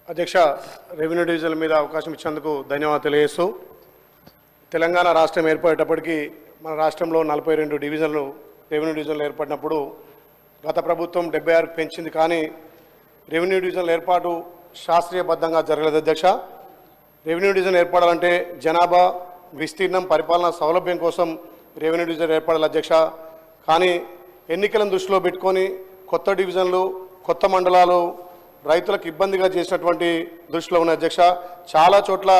అధ్యక్ష, రెవెన్యూ డివిజన్ల మీద అవకాశం ఇచ్చినందుకు ధన్యవాదాలు తెలియజేస్తూ, తెలంగాణ రాష్ట్రం ఏర్పడేటప్పటికీ మన రాష్ట్రంలో 42 డివిజన్లు రెవెన్యూ డివిజన్లు ఏర్పడినప్పుడు గత ప్రభుత్వం 76 పెంచింది. కానీ రెవెన్యూ డివిజన్ల ఏర్పాటు శాస్త్రీయబద్ధంగా జరగలేదు. అధ్యక్ష, రెవెన్యూ డివిజన్ ఏర్పడాలంటే జనాభా, విస్తీర్ణం, పరిపాలన సౌలభ్యం కోసం రెవెన్యూ డివిజన్ ఏర్పడాలి అధ్యక్ష. కానీ ఎన్నికలను దృష్టిలో పెట్టుకొని కొత్త డివిజన్లు, కొత్త మండలాలు రైతులకు ఇబ్బందిగా చేసినటువంటి దృష్టిలో ఉన్న అధ్యక్ష. చాలా చోట్ల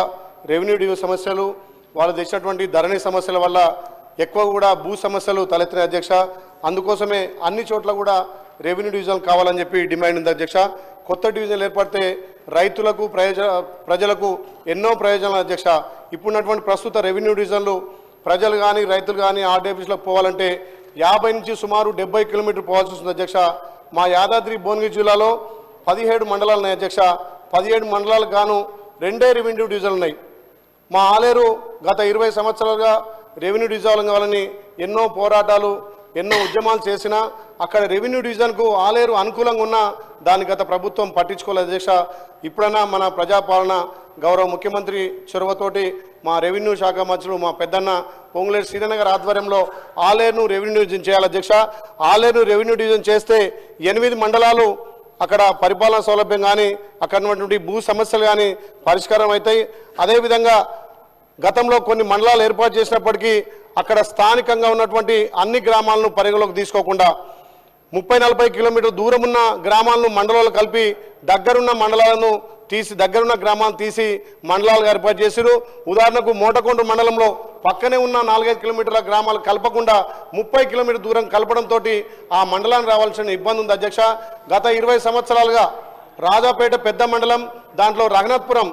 రెవెన్యూ డివిజన్ సమస్యలు, వాళ్ళు తెచ్చినటువంటి ధరణి సమస్యల వల్ల ఎక్కువ కూడా భూ సమస్యలు తలెత్తినాయి అధ్యక్ష. అందుకోసమే అన్ని చోట్ల కూడా రెవెన్యూ డివిజన్ కావాలని చెప్పి డిమాండ్ ఉంది అధ్యక్ష. కొత్త డివిజన్లు ఏర్పడితే రైతులకు, ప్రజలకు ఎన్నో ప్రయోజనాలు అధ్యక్ష. ఇప్పుడున్నటువంటి ప్రస్తుత రెవెన్యూ డివిజన్లు ప్రజలు కానీ రైతులు కానీ ఆర్డీ ఆఫీస్లోకి పోవాలంటే 50 నుంచి సుమారు 70 కిలోమీటర్లు పోవాల్సి వస్తుంది అధ్యక్ష. మా యాదాద్రి భువనగిరి జిల్లాలో 17 మండలాలు ఉన్నాయి అధ్యక్ష. 17 మండలాలకు గాను 2 రెవెన్యూ డివిజన్లు ఉన్నాయి. మా ఆలేరు గత 20 సంవత్సరాలుగా రెవెన్యూ డివిజన్ కావాలని ఎన్నో పోరాటాలు, ఎన్నో ఉద్యమాలు చేసినా అక్కడ రెవెన్యూ డివిజన్కు ఆలేరు అనుకూలంగా ఉన్నా దాని గత ప్రభుత్వం పట్టించుకోలేదు అధ్యక్ష. ఇప్పుడైనా మన ప్రజాపాలన గౌరవ ముఖ్యమంత్రి చొరవతోటి మా రెవెన్యూ శాఖ మంత్రులు మా పెద్దన్న పొంగులేటి శ్రీధర్ ఆధ్వర్యంలో ఆలేరును రెవెన్యూ డివిజన్ చేయాలి అధ్యక్ష. ఆలేరును రెవెన్యూ డివిజన్ చేస్తే 8 మండలాలు అక్కడ పరిపాలనా సౌలభ్యం కానీ అక్కడ ఉన్నటువంటి భూ సమస్యలు కానీ పరిష్కారం అవుతాయి. అదేవిధంగా గతంలో కొన్ని మండలాలు ఏర్పాటు చేసినప్పటికీ అక్కడ స్థానికంగా ఉన్నటువంటి అన్ని గ్రామాలను పరిగణలోకి తీసుకోకుండా 30-40 కిలోమీటర్ల దూరం ఉన్న గ్రామాలను మండలాలు కలిపి దగ్గరున్న మండలాలను తీసి, దగ్గరున్న గ్రామాలను తీసి మండలాలుగా ఏర్పాటు చేశారు. ఉదాహరణకు మోటకొండ మండలంలో పక్కనే ఉన్న 4-5 కిలోమీటర్ల గ్రామాలు కలపకుండా 30 కిలోమీటర్ల దూరం కలపడంతో ఆ మండలానికి రావాల్సిన ఇబ్బంది ఉంది అధ్యక్ష. గత 20 సంవత్సరాలుగా రాజాపేట పెద్ద మండలం, దాంట్లో రఘునాథపురం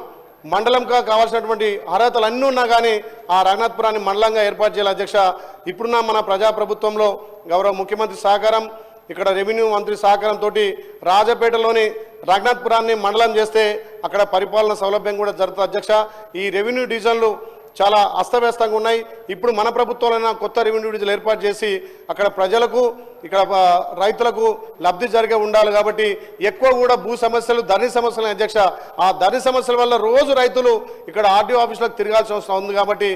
మండలంగా కావాల్సినటువంటి అర్హతలు అన్నీ ఉన్నా కానీ ఆ రఘునాథపురాన్ని మండలంగా ఏర్పాటు చేయాలి అధ్యక్ష. ఇప్పుడున్న మన ప్రజాప్రభుత్వంలో గౌరవ ముఖ్యమంత్రి సహకారం, ఇక్కడ రెవెన్యూ మంత్రి సహకారంతో రాజపేటలోని రఘునాథపురాన్ని మండలం చేస్తే అక్కడ పరిపాలన సౌలభ్యం కూడా జరుగుతుంది అధ్యక్ష. ఈ రెవెన్యూ డివిజన్లు చాలా అస్తవ్యస్తంగా ఉన్నాయి. ఇప్పుడు మన ప్రభుత్వంలో కొత్త రెవెన్యూ డివిజన్లు ఏర్పాటు చేసి అక్కడ ప్రజలకు, ఇక్కడ రైతులకు లబ్ధి జరిగే ఉండాలి. కాబట్టి ఎక్కువ కూడా భూ సమస్యలు, ధరణి సమస్యలు అధ్యక్ష. ఆ ధరణి సమస్యల వల్ల రోజు రైతులు ఇక్కడ ఆర్డీఓ ఆఫీసులకు తిరగాల్సిన అవసరం ఉంది. కాబట్టి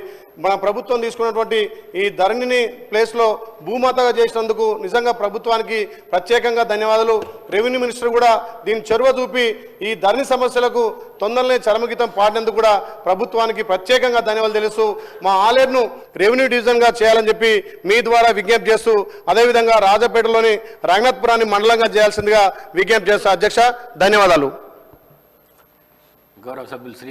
మన ప్రభుత్వం తీసుకున్నటువంటి ఈ ధరణిని ప్లేస్లో భూమాతగా చేసినందుకు నిజంగా ప్రభుత్వానికి ప్రత్యేకంగా ధన్యవాదాలు. రెవెన్యూ మినిస్టర్ కూడా దీన్ని చొరవ చూపి ఈ ధరణి సమస్యలకు తొందరనే చరమగీతం పాడినందుకు కూడా ప్రభుత్వానికి ప్రత్యేకంగా ధన్యవాదాలు తెలుస్తూ మా ఆలేరును రెవెన్యూ డివిజన్గా చేయాలని చెప్పి మీ ద్వారా విజ్ఞప్తి చేస్తూ, అదేవిధంగా రాజపేటలోని రఘునాథపురాన్ని మండలంగా చేయాల్సిందిగా విజ్ఞప్తి చేస్తూ అధ్యక్ష, ధన్యవాదాలు. గౌరవ సభ్యులు శ్రీ